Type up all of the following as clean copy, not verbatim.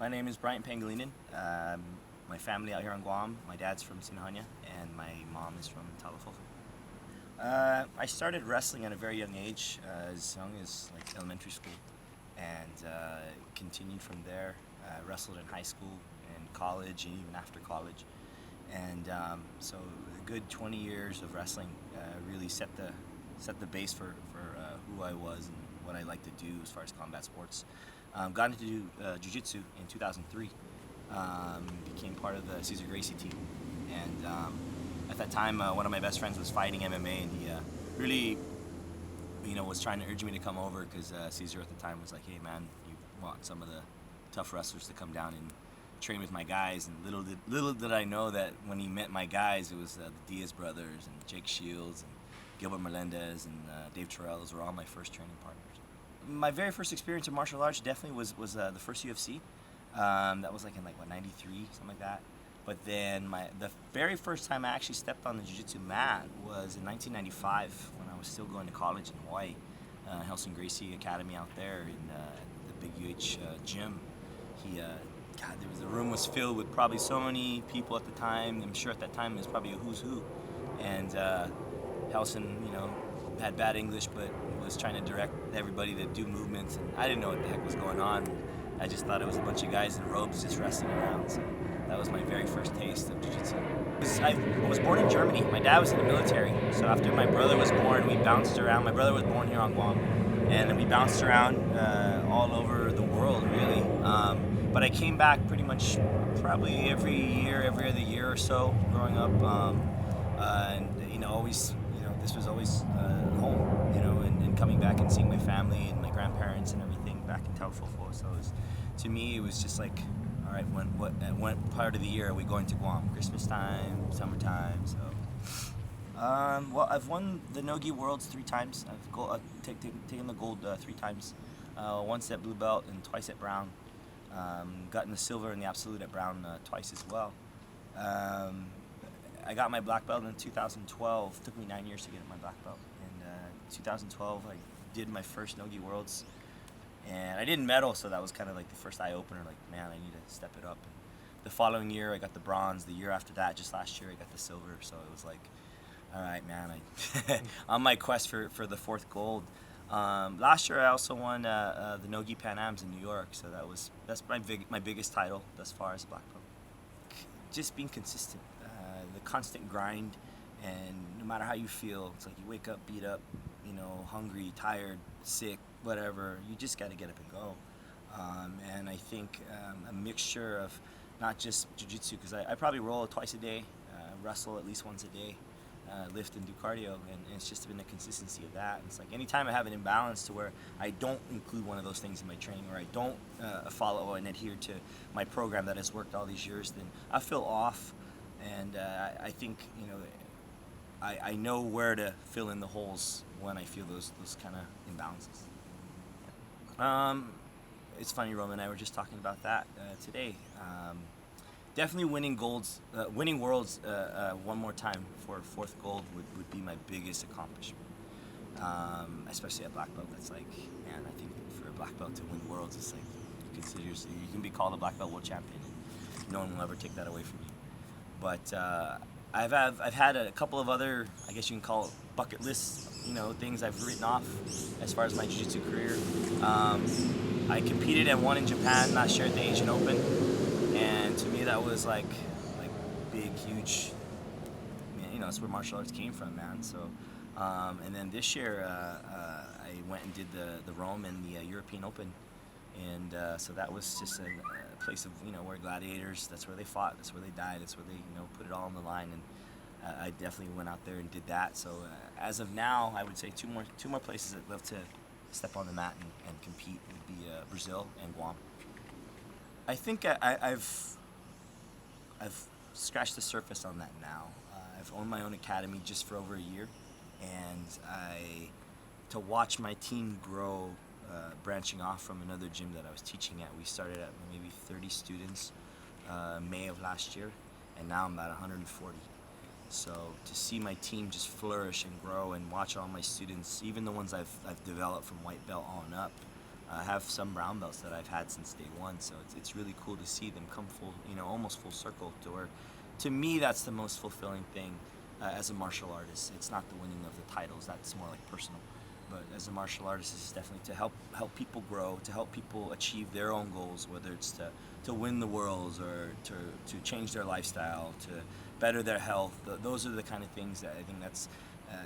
My name is Bryant Pangelinan. My family out here on Guam. My dad's from Sinahanya, and my mom is from Talafofa. I started wrestling at a very young age, as young as like elementary school, and continued from there. Wrestled in high school and college, and even after college. And so a good 20 years of wrestling really set the base for who I was and what I like to do as far as combat sports. Got into Jiu Jitsu in 2003. Became part of the Cesar Gracie team, and at that time, one of my best friends was fighting MMA, and he really, was trying to urge me to come over because Cesar at the time was like, "Hey, man, you want some of the tough wrestlers to come down and train with my guys." And little did I know that when he met my guys, it was the Diaz brothers and Jake Shields and Gilbert Melendez and Dave Terrell. Those were all my first training partners. My very first experience in martial arts definitely was the first UFC. That was like in 93, something like that. But then the very first time I actually stepped on the jiu-jitsu mat was in 1995 when I was still going to college in Hawaii, Helson Gracie Academy out there in the Big UH gym. The room was filled with probably so many people at the time. I'm sure at that time it was probably a who's who. And Helson, had bad English, but was trying to direct everybody to do movements, and I didn't know what the heck was going on. I just thought it was a bunch of guys in robes just wrestling around. So that was my very first taste of jiu-jitsu. I was born in Germany. My dad was in the military, so after my brother was born, we bounced around. My brother was born here on Guam, and we bounced around all over the world, really. But I came back pretty much probably every other year or so growing up, and always, this was always home, and coming back and seeing my family and my grandparents and everything back in Talafofa. So to me, it was just like, all right, what part of the year are we going to Guam? Christmas time, summertime. So, well, I've won the Nogi Worlds 3 times. I've taken the gold 3 times, once at blue belt and twice at brown. Gotten the silver and the absolute at brown twice as well. I got my black belt in 2012. It took me 9 years to get my black belt. In 2012, I did my first Nogi Worlds, and I didn't medal, so that was kind of like the first eye opener. Like, man, I need to step it up. And the following year, I got the bronze. The year after that, just last year, I got the silver. So it was like, all right, man, on my quest for the 4th gold. Last year, I also won the Nogi Pan Ams in New York. So that's my biggest title thus far as black belt. Just being consistent. The constant grind, and no matter how you feel, it's like you wake up beat up, hungry, tired, sick, whatever, you just got to get up and go. And I think a mixture of not just jiu-jitsu, because I probably roll twice a day, wrestle at least once a day, lift and do cardio, and it's just been the consistency of that. It's like anytime I have an imbalance to where I don't include one of those things in my training, or I don't follow and adhere to my program that has worked all these years, then I feel off. And I think, I know where to fill in the holes when I feel those kind of imbalances. It's funny, Roman and I were just talking about that today. Definitely winning worlds one more time for 4th gold would be my biggest accomplishment. Especially at black belt. That's like, man, I think for a black belt to win worlds, it's like you can be called a black belt world champion, and no one will ever take that away from you. But I've had a couple of other, I guess you can call it bucket list, things I've written off as far as my jiu-jitsu career. I competed and won in Japan last year at the Asian Open, and to me that was like big, huge. That's where martial arts came from, man. So, and then this year I went and did the Rome and the European Open. And so that was just a place of, where gladiators, that's where they fought, that's where they died, that's where they, put it all on the line. And I definitely went out there and did that. So as of now, I would say two more places I'd love to step on the mat and compete would be Brazil and Guam. I think I've scratched the surface on that now. I've owned my own academy just for over a year, and to watch my team grow, branching off from another gym that I was teaching at. We started at maybe 30 students May of last year, and now I'm at 140. So to see my team just flourish and grow, and watch all my students, even the ones I've developed from white belt on up, I have some brown belts that I've had since day one, so it's really cool to see them come full, almost full circle to where, to me, that's the most fulfilling thing as a martial artist. It's not the winning of the titles, that's more like personal. But as a martial artist, it's definitely to help people grow, to help people achieve their own goals, whether it's to win the worlds or to change their lifestyle, to better their health. Those are the kind of things that I think that's,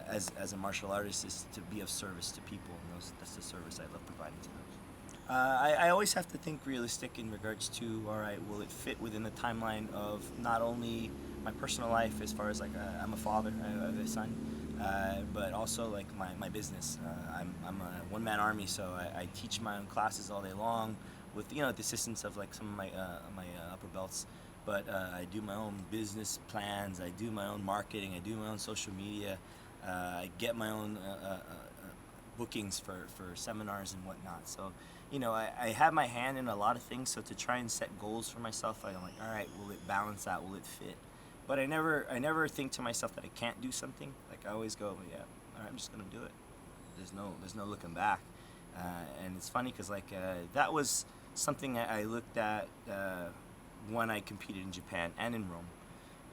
as a martial artist, is to be of service to people. And that's the service I love providing to them. I always have to think realistic in regards to, all right, will it fit within the timeline of not only my personal life, as far as like I'm a father, I have a son, but also like my business. I'm a one-man army, so I teach my own classes all day long with the assistance of like some of my upper belts. But I do my own business plans. I do my own marketing. I do my own social media. I get my own bookings for seminars and whatnot. So, I have my hand in a lot of things. So to try and set goals for myself, I'm like, all right, will it balance out? Will it fit? But I never think to myself that I can't do something. Like I always go, yeah, all right, I'm just gonna do it. There's no looking back. And it's funny because like that was something I looked at when I competed in Japan and in Rome.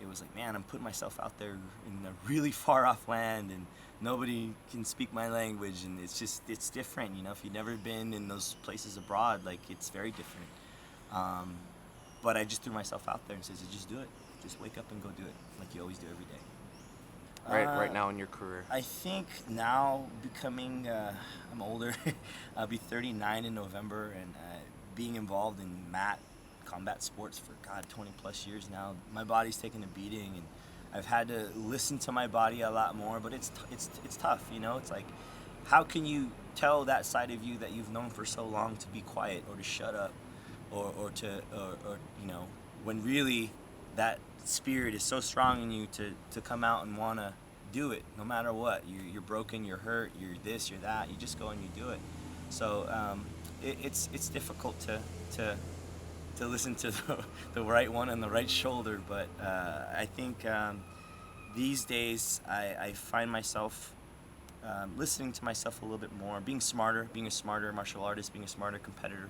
It was like, man, I'm putting myself out there in a really far off land and nobody can speak my language, and it's different, if you've never been in those places abroad, like it's very different. But I just threw myself out there and said, just do it. Just wake up and go do it, like you always do every day. Right now in your career? I think now becoming, I'm older, I'll be 39 in November, and being involved in combat sports for 20 plus years now, my body's taken a beating, and I've had to listen to my body a lot more. But it's tough, It's like, how can you tell that side of you that you've known for so long to be quiet or to shut up, or when really that spirit is so strong in you to come out and want to do it no matter what. You're broken, you're hurt, you're this, you're that. You just go and you do it. So it's difficult to listen to the right one and the right shoulder, but I think these days I find myself listening to myself a little bit more, being a smarter martial artist, being a smarter competitor,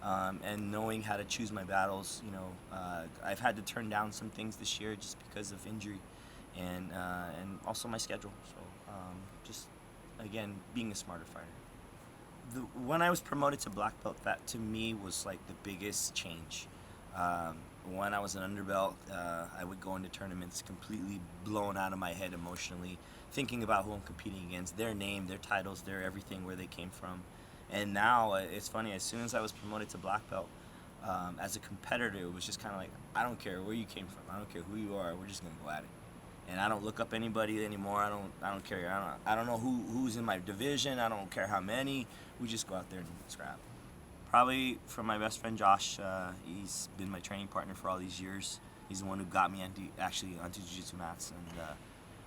and knowing how to choose my battles. I've had to turn down some things this year just because of injury and also my schedule. So just again, being a smarter fighter. When I was promoted to black belt, that to me was like the biggest change. When I was an underbelt, I would go into tournaments completely blown out of my head emotionally, thinking about who I'm competing against, their name, their titles, their everything, where they came from. And now it's funny, as soon as I was promoted to black belt, as a competitor, it was just kind of like, I don't care where you came from, I don't care who you are, we're just gonna go at it. And I don't look up anybody anymore. I don't care. I don't know who's in my division. I don't care how many. We just go out there and scrap. Probably from my best friend Josh. He's been my training partner for all these years. He's the one who got me onto jiu-jitsu mats. And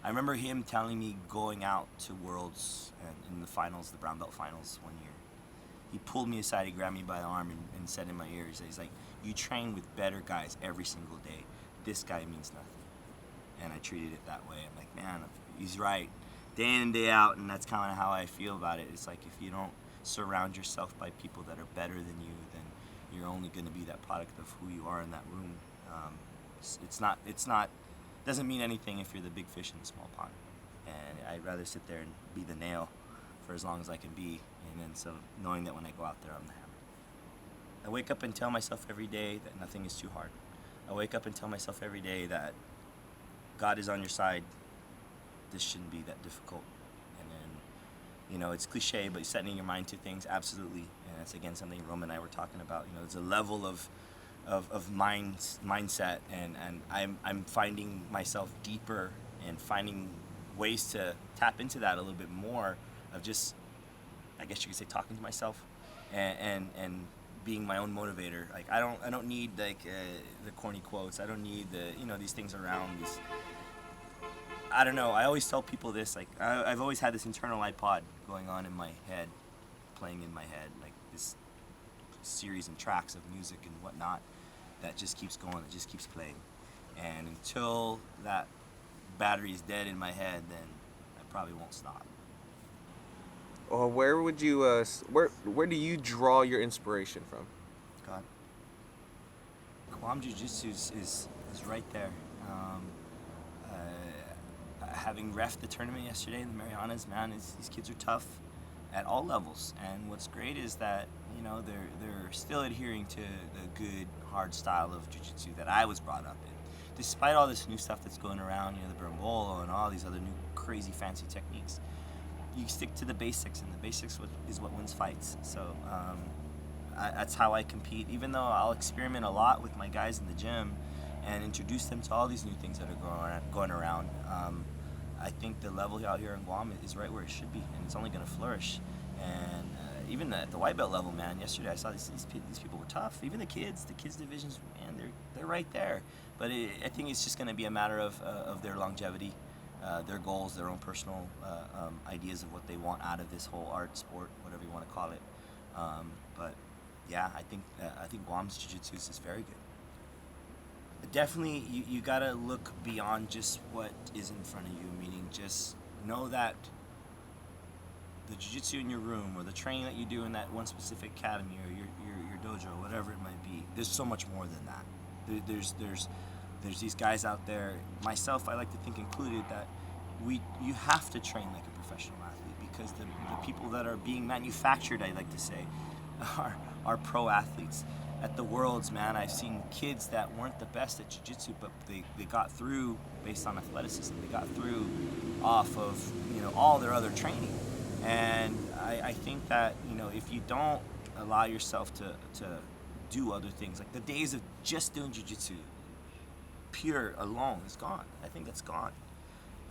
I remember him telling me going out to Worlds and in the finals, the brown belt finals one year. He pulled me aside. He grabbed me by the arm and said in my ear, he's like, "You train with better guys every single day. This guy means nothing." And I treated it that way. I'm like, man, he's right, day in and day out. And that's kind of how I feel about it. It's like, if you don't surround yourself by people that are better than you, then you're only going to be that product of who you are in that room. Doesn't mean anything if you're the big fish in the small pond. And I'd rather sit there and be the nail for as long as I can be, and then so knowing that when I go out there, I'm the hammer. I wake up and tell myself every day that nothing is too hard. I wake up and tell myself every day that God is on your side. This shouldn't be that difficult. And then, it's cliche, but setting your mind to things, absolutely. And that's again something Roman and I were talking about. There's a level of mindset, and I'm finding myself deeper and finding ways to tap into that a little bit more, of just, I guess you could say, talking to myself and being my own motivator. Like I don't need like the corny quotes. I don't need these things around these. I don't know. I always tell people this. Like I've always had this internal iPod going on in my head, playing in my head, like this series and tracks of music and whatnot that just keeps going. That just keeps playing. And until that battery is dead in my head, then I probably won't stop. Where would you where do you draw your inspiration from? God, Guam Jiu Jitsu is right there. Having ref the tournament yesterday in the Marianas, man, these kids are tough at all levels. And what's great is that they're still adhering to the good hard style of jiu-jitsu that I was brought up in. Despite all this new stuff that's going around, the berimbolo and all these other new crazy fancy techniques, you stick to the basics, and the basics is what wins fights. So that's how I compete. Even though I'll experiment a lot with my guys in the gym and introduce them to all these new things that are going around. I think the level out here in Guam is right where it should be, and it's only going to flourish. And even at the white belt level, man, yesterday I saw these people were tough. Even the kids divisions, man, they're right there. But I think it's just going to be a matter of their longevity, their goals, their own personal ideas of what they want out of this whole art, sport, whatever you want to call it. But yeah, I think Guam's jiu-jitsu is very good. Definitely, you gotta look beyond just what is in front of you. Meaning, just know that the jiu-jitsu in your room, or the training that you do in that one specific academy, or your dojo, whatever it might be, there's so much more than that. There's these guys out there, myself, I like to think included, that you have to train like a professional athlete, because the people that are being manufactured, I like to say, are pro athletes. At the Worlds, man, I've seen kids that weren't the best at jiu-jitsu, but they got through based on athleticism. They got through off of all their other training. And I think that if you don't allow yourself to do other things, like the days of just doing jiu-jitsu pure alone is gone. I think that's gone.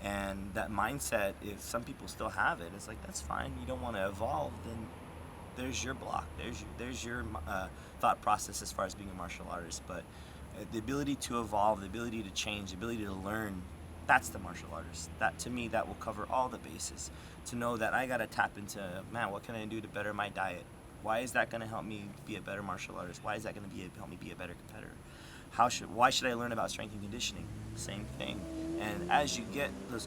And that mindset, if some people still have it, it's like, that's fine. You don't want to evolve, then there's your block. There's your thought process as far as being a martial artist. But the ability to evolve, the ability to change, the ability to learn, that's the martial artist. That, to me, that will cover all the bases. To know that I gotta tap into, man, what can I do to better my diet? Why is that gonna help me be a better martial artist? Why is that gonna help me be a better competitor? Why should I learn about strength and conditioning? Same thing. And as you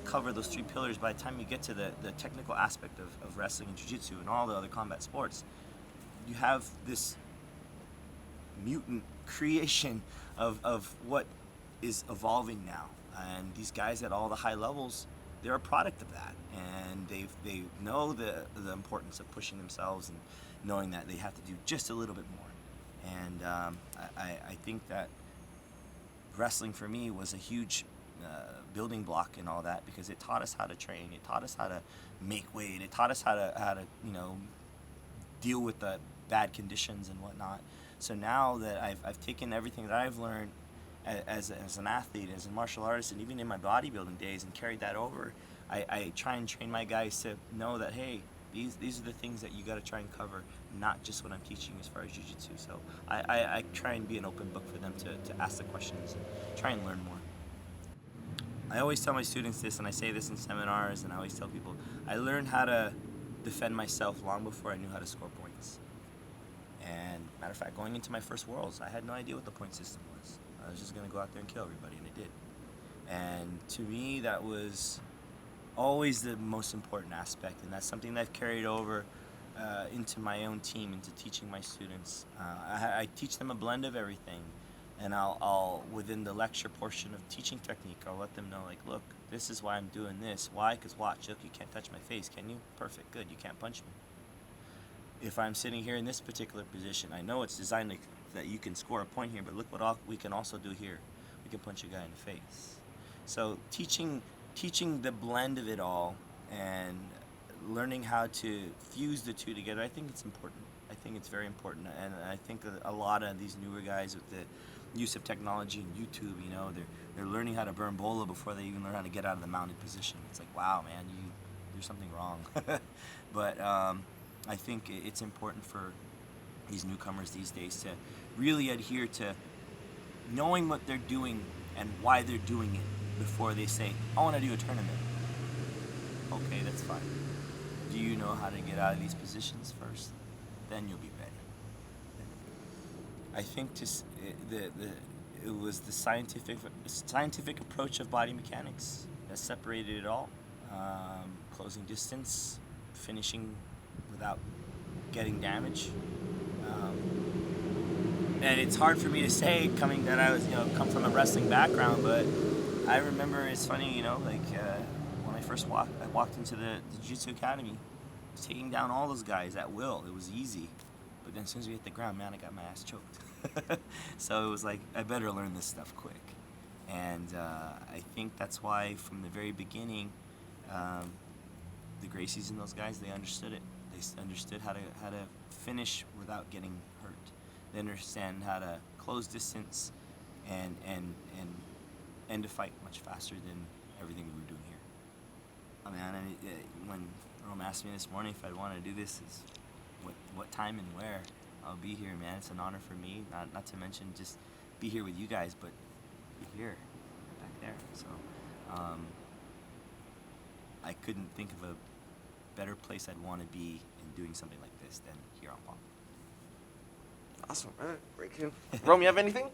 cover those three pillars, by the time you get to the technical aspect of wrestling and jiu-jitsu and all the other combat sports, you have this mutant creation of what is evolving now. And these guys at all the high levels, they're a product of that. And they know the importance of pushing themselves and knowing that they have to do just a little bit more. And I think that wrestling for me was a huge building block in all that, because it taught us how to train, it taught us how to make weight, it taught us how to deal with the bad conditions and whatnot. So now that I've taken everything that I've learned as an athlete, as a martial artist, and even in my bodybuilding days, and carried that over, I try and train my guys to know that, hey, these are the things that you got to try and cover, not just what I'm teaching as far as jiu-jitsu. So I try and be an open book for them to ask the questions and try and learn more. I always tell my students this, and I say this in seminars, and I always tell people, I learned how to defend myself long before I knew how to score points. And matter of fact, going into my first Worlds, I had no idea what the point system was. I was just going to go out there and kill everybody, and I did. And to me, that was always the most important aspect, and that's something that I've carried over into my own team, into teaching my students. I teach them a blend of everything, and I'll within the lecture portion of teaching technique, I'll let them know, like, look, this is why I'm doing this. Why? Because watch, look, you can't touch my face, can you? Perfect, good, you can't punch me. If I'm sitting here in this particular position, I know it's designed that you can score a point here, but look what we can also do here. We can punch a guy in the face. So teaching the blend of it all and learning how to fuse the two together, I think it's important. I think it's very important, and I think that a lot of these newer guys with the use of technology and YouTube, they're learning how to burn bola before they even learn how to get out of the mounted position. It's like, wow, man, there's something wrong. But I think it's important for these newcomers these days to really adhere to knowing what they're doing and why they're doing it before they say, I want to do a tournament. Okay, that's fine. Do you know how to get out of these positions first? Then you'll be ready. I think it was the scientific approach of body mechanics that separated it all. Closing distance, finishing without getting damage. And it's hard for me to say, coming that I was, come from a wrestling background, but I remember, it's funny, like when I first walked into the Jiu-Jitsu Academy, I was taking down all those guys at will. It was easy. But then as soon as we hit the ground, man, I got my ass choked. So it was like, I better learn this stuff quick. And I think that's why from the very beginning, the Gracies and those guys, they understood it. They understood how to finish without getting hurt. They understand how to close distance and end a fight much faster than everything we were doing here. Oh man, when Rome asked me this morning if I'd want to do this, is what time and where I'll be here, man. It's an honor for me. Not to mention just be here with you guys, but be here, back there. So I couldn't think of a better place I'd want to be in doing something like this than here on Guam. Awesome, man. Great kid. Rome, you have anything?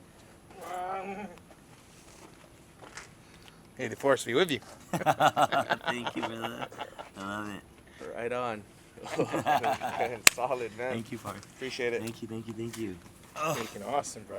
Hey, the force be with you. Thank you, brother. I love it. Right on. Man, solid, man. Thank you, Park. Appreciate it. Thank you. Freaking awesome, bro.